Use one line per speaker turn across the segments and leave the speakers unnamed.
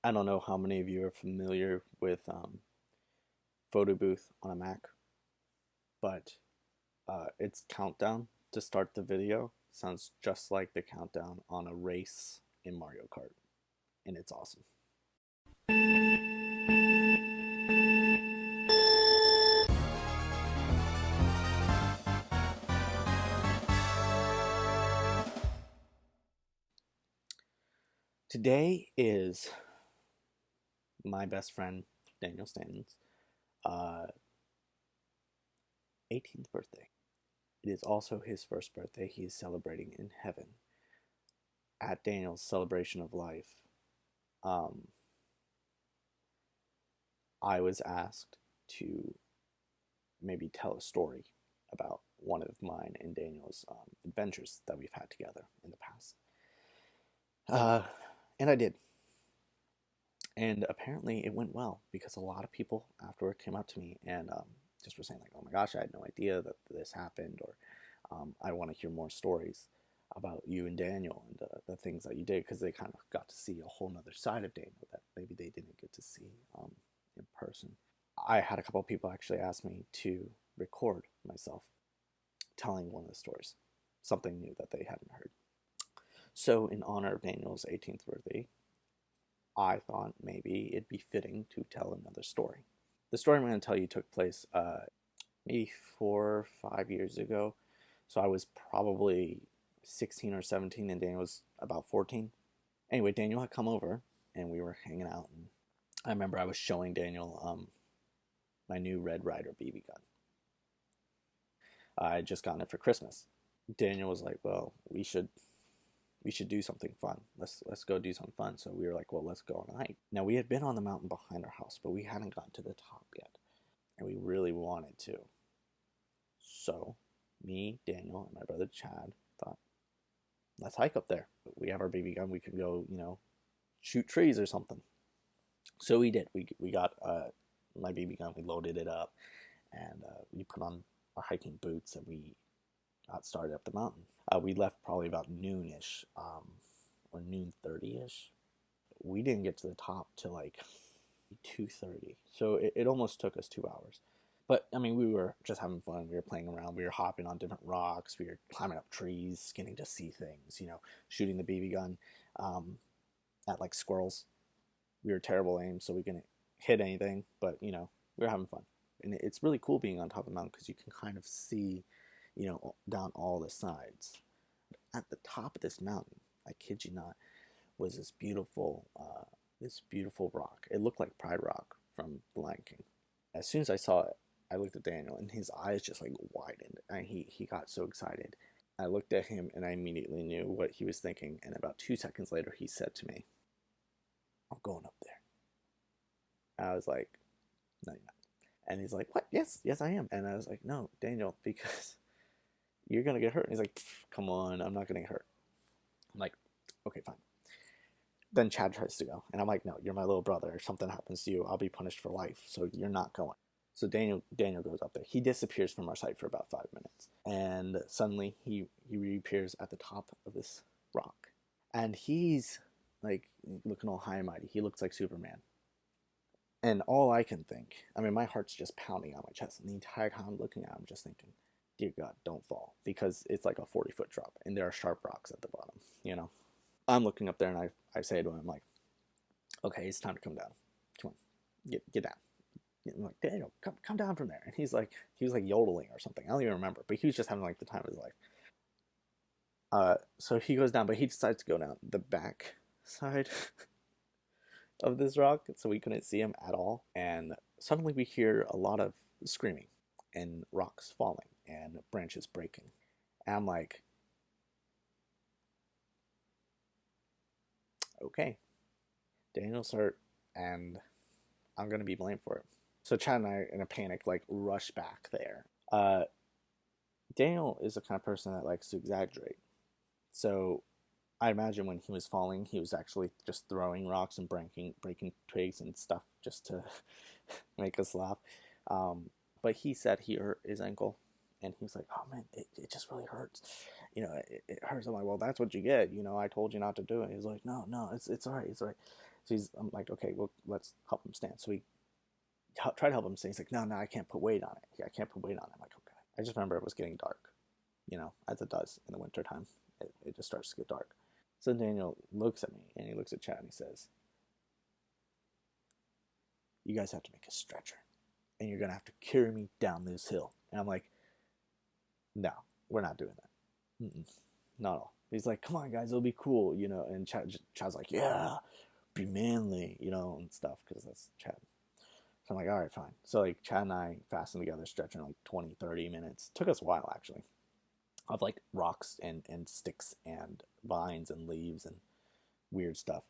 I don't know how many of you are familiar with Photo Booth on a Mac, but its countdown to start the video sounds just like the countdown on a race in Mario Kart, and it's awesome. Today is my best friend Daniel Stanton's uh, 18th birthday. It is also his first birthday. He is celebrating in heaven. At Daniel's celebration of life, I was asked to maybe tell a story about one of mine and Daniel's adventures that we've had together in the past. And I did. And apparently it went well because a lot of people afterward came up to me and just were saying like, oh my gosh, I had no idea that this happened, or I want to hear more stories about you and Daniel and the things that you did, because they kind of got to see a whole nother side of Daniel that maybe they didn't get to see in person. I had a couple of people actually ask me to record myself telling one of the stories, something new that they hadn't heard. So in honor of Daniel's 18th birthday, I thought maybe it'd be fitting to tell another story. The story I'm going to tell you took place maybe 4 or 5 years ago. So I was probably 16 or 17 and Daniel was about 14. Anyway, Daniel had come over and we were hanging out. And I remember I was showing Daniel my new Red Ryder BB gun. I had just gotten it for Christmas. Daniel was like, well, we should do something fun. Let's go do something fun. So we were like, well, let's go on a hike. Now, we had been on the mountain behind our house, but we hadn't gotten to the top yet. And we really wanted to. So me, Daniel, and my brother Chad thought, let's hike up there. We have our BB gun. We could go, shoot trees or something. So we did. We got my BB gun. We loaded it up. And we put on our hiking boots and we got started up the mountain. We left probably about noonish, or noon 30ish. We didn't get to the top till like 2:30, so it almost took us 2 hours. But I mean, we were just having fun. We were playing around. We were hopping on different rocks. We were climbing up trees, getting to see things. Shooting the BB gun at like squirrels. We were terrible aim, so we couldn't hit anything. But we were having fun, and it's really cool being on top of the mountain because you can kind of see down all the sides. At the top of this mountain, I kid you not, was this beautiful rock. It looked like PrideRock from The Lion King. As soon as I saw it, I looked at Daniel, and his eyes just like widened, and he got so excited. I looked at him, and I immediately knew what he was thinking. And about 2 seconds later, he said to me, "I'm going up there." I was like, "No, you're not." And he's like, "What? Yes, I am." And I was like, "No, Daniel, because you're gonna get hurt." And he's like, "Come on, I'm not gonna get hurt." I'm like, "Okay, fine." Then Chad tries to go, and I'm like, "No, you're my little brother. If something happens to you, I'll be punished for life, so you're not going." So Daniel goes up there. He disappears from our sight for about 5 minutes, and suddenly he reappears at the top of this rock, and he's like looking all high and mighty. He looks like Superman. And all I can think, I mean, my heart's just pounding on my chest, and the entire time I'm looking at him, just thinking, dear God, don't fall, because it's like a 40-foot drop, and there are sharp rocks at the bottom. I'm looking up there, and I say to him, I'm like, okay, it's time to come down. Come on, get down. I'm like, Daniel, come down from there. And he was like yodeling or something. I don't even remember, but he was just having like the time of his life. So he goes down, but he decides to go down the back side of this rock, so we couldn't see him at all. And suddenly we hear a lot of screaming and rocks falling and branches breaking. And I'm like, okay, Daniel's hurt, and I'm gonna be blamed for it. So Chad and I, in a panic, like rush back there. Daniel is the kind of person that likes to exaggerate. So I imagine when he was falling, he was actually just throwing rocks and breaking twigs and stuff just to make us laugh. But he said he hurt his ankle, and he was like, "Oh man, it just really hurts. It hurts." I'm like, "Well, that's what you get. I told you not to do it." He's like, "No, it's all right, it's all right." So I'm like, okay, well, let's help him stand. So we try to help him stand. He's like, no, no, I can't put weight on it. Yeah, I can't put weight on it. I'm like, okay. I just remember it was getting dark, as it does in the wintertime. It just starts to get dark. So Daniel looks at me and he looks at Chad and he says, you guys have to make a stretcher and you're going to have to carry me down this hill. And I'm like, no, we're not doing that. Not at all. He's like, come on, guys, it'll be cool, And Chad's like, yeah, be manly, and stuff, because that's Chad. So I'm like, all right, fine. So, like, Chad and I fastened together stretching like 20, 30 minutes. Took us a while, actually, of like rocks and sticks and vines and leaves and weird stuff.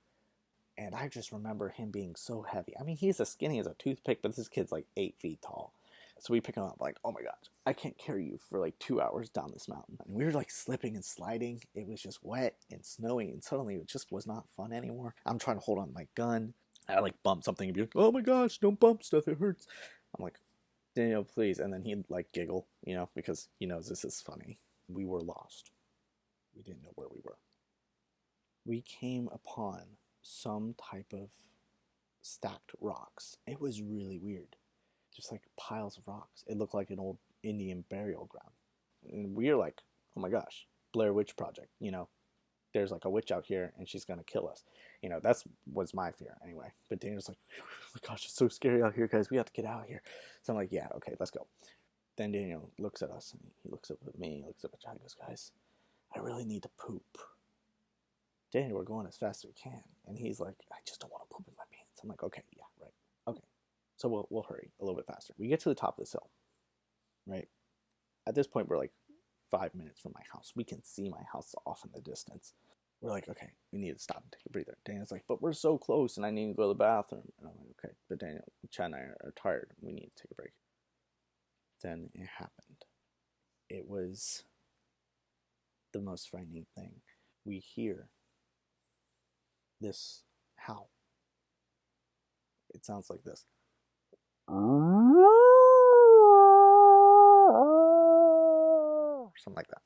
And I just remember him being so heavy. I mean, he's as skinny as a toothpick, but this kid's like 8 feet tall. So we pick him up like, oh my gosh, I can't carry you for like 2 hours down this mountain. And we were like slipping and sliding. It was just wet and snowy, and suddenly it just was not fun anymore. I'm trying to hold on to my gun. I like bump something and be like, oh my gosh, don't bump stuff, it hurts. I'm like, Daniel, please. And then he'd like giggle, because he knows this is funny. We were lost. We didn't know where we were. We came upon some type of stacked rocks. It was really weird. Just like piles of rocks. It looked like an old Indian burial ground. And we were like, oh my gosh, Blair Witch Project, there's like a witch out here and she's gonna kill us. That's was my fear anyway. But Daniel's like, oh my gosh, it's so scary out here, guys. We have to get out of here. So I'm like, yeah, okay, let's go. Then Daniel looks at us and he looks up at me, he looks up at Chad, goes, guys, I really need to poop. Daniel, we're going as fast as we can. And he's like, I just don't want to poop in my pants. I'm like, okay, yeah, right. Okay. So we'll hurry a little bit faster. We get to the top of this hill, right? At this point, we're like 5 minutes from my house. We can see my house off in the distance. We're like, okay, we need to stop and take a breather. Daniel's like, but we're so close and I need to go to the bathroom. And I'm like, okay, but Daniel, Chad and I are tired. We need to take a break. Then it happened. It was the most frightening thing. We hear this howl. It sounds like this. Something like that.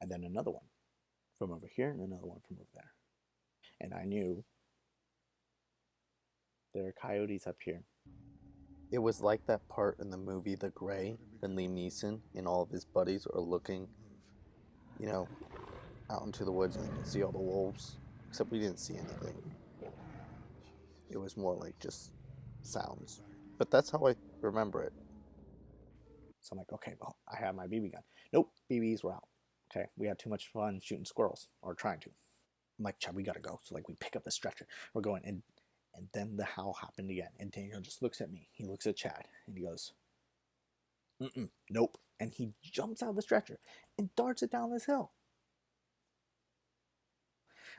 And then another one from over here and another one from over there. And I knew there are coyotes up here. It was like that part in the movie The Grey when Liam Neeson and all of his buddies are looking, out into the woods and they can see all the wolves. Except we didn't see anything. It was more like just sounds. But that's how I remember it. So I'm like, okay, well, I have my BB gun. Nope, BBs were out. Okay, we had too much fun shooting squirrels, or trying to. I'm like, Chad, we gotta go. So like, we pick up the stretcher. We're going, and then the howl happened again. And Daniel just looks at me. He looks at Chad, and he goes, nope. And he jumps out of the stretcher and darts it down this hill.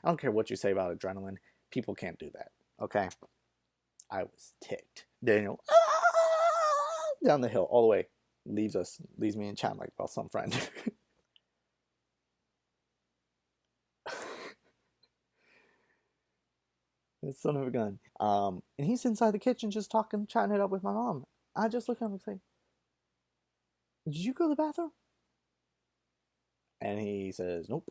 I don't care what you say about adrenaline. People can't do that. Okay? I was ticked. Daniel, down the hill all the way. Leaves me and Chad like, well, some friend. Son of a gun. And he's inside the kitchen just talking, chatting it up with my mom. I just look at him and say, did you go to the bathroom? And he says, nope.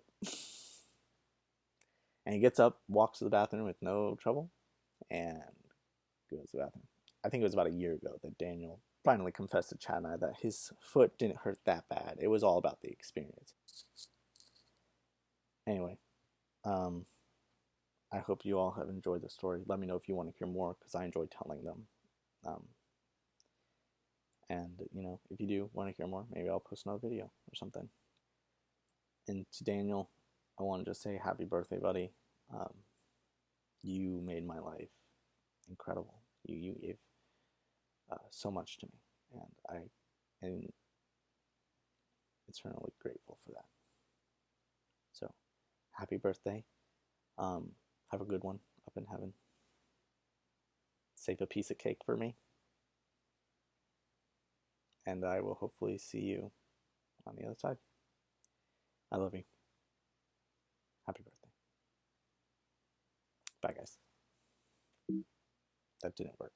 And he gets up, walks to the bathroom with no trouble, and goes to the bathroom. I think it was about a year ago that Daniel finally confessed to Chad and I that his foot didn't hurt that bad. It was all about the experience. Anyway, I hope you all have enjoyed the story. Let me know if you want to hear more, because I enjoy telling them. And, if you do want to hear more, maybe I'll post another video or something. And to Daniel, I want to just say happy birthday, buddy. You made my life incredible. You gave so much to me, and I am eternally grateful for that. So, happy birthday. Have a good one up in heaven. Save a piece of cake for me. And I will hopefully see you on the other side. I love you. Happy birthday. Bye, guys. That didn't work.